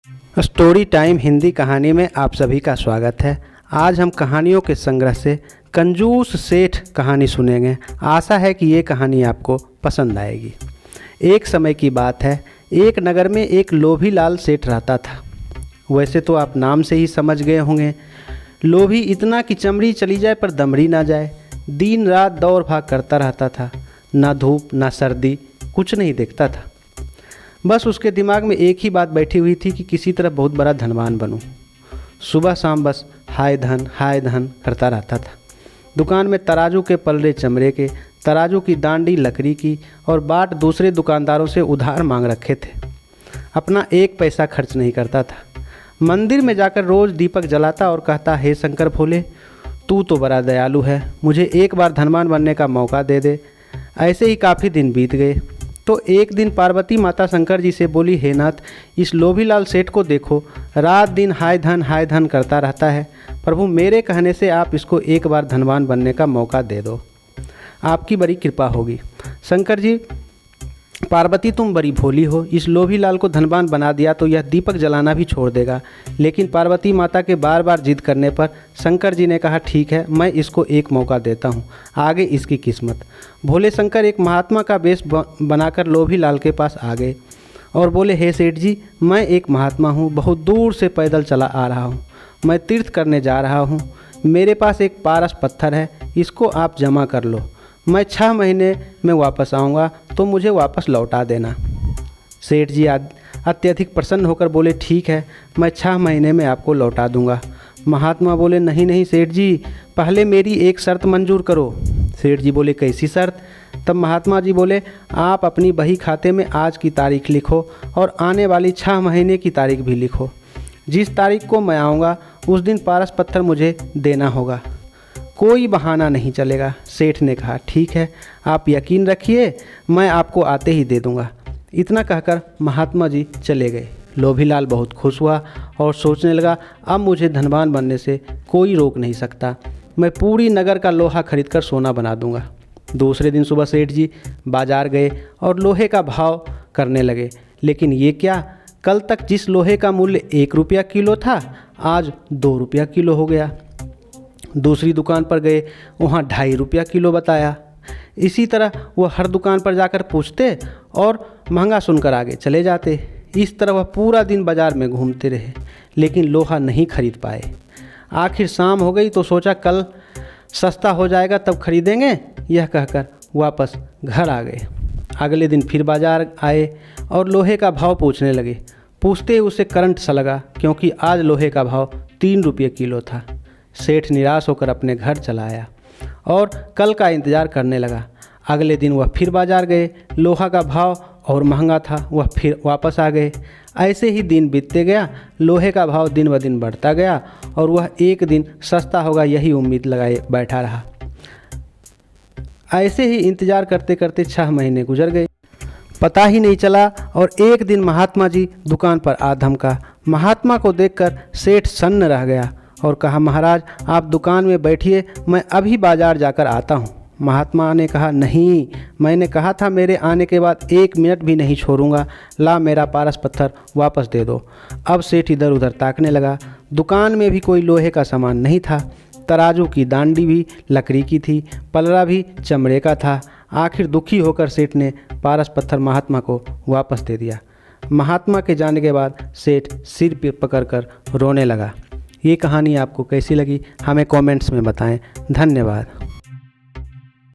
Story time Hindi कहानी में आप सभी का स्वागत है। आज हम कहानियों के संग्रह से कंजूस सेठ कहानी सुनेंगे। आशा है कि ये कहानी आपको पसंद आएगी। एक समय की बात है, एक नगर में एक लोभी लाल सेठ रहता था। वैसे तो आप नाम से ही समझ गए होंगे, लोभी इतना कि चमड़ी चली जाए पर दमड़ी ना जाए। दिन रात दौड़ भाग करता रहता था, ना धूप ना सर्दी, कुछ नहीं देखता था। बस उसके दिमाग में एक ही बात बैठी हुई थी कि किसी तरह बहुत बड़ा धनवान बनूं। सुबह शाम बस हाय धन करता रहता था। दुकान में तराजू के पल्ले चमड़े के, तराजू की डांडी लकड़ी की और बाट दूसरे दुकानदारों से उधार मांग रखे थे। अपना एक पैसा खर्च नहीं करता था। मंदिर में जाकर रोज़ दीपक जलाता और कहता, हे शंकर भोले, तू तो बड़ा दयालु है, मुझे एक बार धनवान बनने का मौका दे दे। ऐसे ही काफ़ी दिन बीत गए तो एक दिन पार्वती माता शंकर जी से बोली, हे नाथ, इस लोभीलाल सेठ को देखो, रात दिन हाय धन करता रहता है। प्रभु, मेरे कहने से आप इसको एक बार धनवान बनने का मौका दे दो, आपकी बड़ी कृपा होगी। शंकर जी, पार्वती तुम बड़ी भोली हो, इस लोभीलाल को धनवान बना दिया तो यह दीपक जलाना भी छोड़ देगा। लेकिन पार्वती माता के बार बार जिद करने पर शंकर जी ने कहा, ठीक है, मैं इसको एक मौका देता हूँ, आगे इसकी किस्मत। भोले शंकर एक महात्मा का वेश बनाकर लोभीलाल के पास आ गए और बोले, हे सेठ जी, मैं एक महात्मा हूँ, बहुत दूर से पैदल चला आ रहा हूँ, मैं तीर्थ करने जा रहा हूँ। मेरे पास एक पारस पत्थर है, इसको आप जमा कर लो, मैं 6 महीने में वापस आऊँगा तो मुझे वापस लौटा देना। सेठ जी अत्यधिक प्रसन्न होकर बोले, ठीक है, मैं 6 महीने में आपको लौटा दूंगा। महात्मा बोले, नहीं सेठ जी, पहले मेरी एक शर्त मंजूर करो। सेठ जी बोले, कैसी शर्त? तब महात्मा जी बोले, आप अपनी बही खाते में आज की तारीख लिखो और आने वाली 6 महीने की तारीख भी लिखो। जिस तारीख को मैं आऊँगा उस दिन पारस पत्थर मुझे देना होगा, कोई बहाना नहीं चलेगा। सेठ ने कहा, ठीक है, आप यकीन रखिए, मैं आपको आते ही दे दूंगा। इतना कहकर महात्मा जी चले गए। लोभीलाल बहुत खुश हुआ और सोचने लगा, अब मुझे धनवान बनने से कोई रोक नहीं सकता, मैं पूरी नगर का लोहा खरीदकर सोना बना दूंगा। दूसरे दिन सुबह सेठ जी बाजार गए और लोहे का भाव करने लगे। लेकिन ये क्या, कल तक जिस लोहे का मूल्य 1 रुपया किलो था, आज 2 रुपया किलो हो गया। दूसरी दुकान पर गए, वहाँ 2.5 रुपया किलो बताया। इसी तरह वह हर दुकान पर जाकर पूछते और महंगा सुनकर आगे चले जाते। इस तरह वह पूरा दिन बाज़ार में घूमते रहे, लेकिन लोहा नहीं खरीद पाए। आखिर शाम हो गई तो सोचा, कल सस्ता हो जाएगा तब खरीदेंगे, यह कहकर वापस घर आ गए। अगले दिन फिर बाज़ार आए और लोहे का भाव पूछने लगे। पूछते ही उसे करंट सा लगा, क्योंकि आज लोहे का भाव 3 रुपये किलो था। सेठ निराश होकर अपने घर चला आया और कल का इंतज़ार करने लगा। अगले दिन वह फिर बाज़ार गए, लोहा का भाव और महंगा था, वह फिर वापस आ गए। ऐसे ही दिन बीतते गया, लोहे का भाव दिन ब दिन बढ़ता गया और वह एक दिन सस्ता होगा यही उम्मीद लगाए बैठा रहा। ऐसे ही इंतज़ार करते करते 6 महीने गुजर गए, पता ही नहीं चला। और एक दिन महात्मा जी दुकान पर आ धमका। महात्मा को देखकर सेठ सन्न रह गया और कहा, महाराज आप दुकान में बैठिए, मैं अभी बाज़ार जाकर आता हूँ। महात्मा ने कहा, नहीं, मैंने कहा था मेरे आने के बाद 1 मिनट भी नहीं छोड़ूंगा, ला मेरा पारस पत्थर वापस दे दो। अब सेठ इधर उधर ताकने लगा। दुकान में भी कोई लोहे का सामान नहीं था, तराजू की डांडी भी लकड़ी की थी, पलरा भी चमड़े का था। आखिर दुखी होकर सेठ ने पारस पत्थर महात्मा को वापस दे दिया। महात्मा के जाने के बाद सेठ सिर पकड़कर रोने लगा। ये कहानी आपको कैसी लगी हमें कमेंट्स में बताएं। धन्यवाद।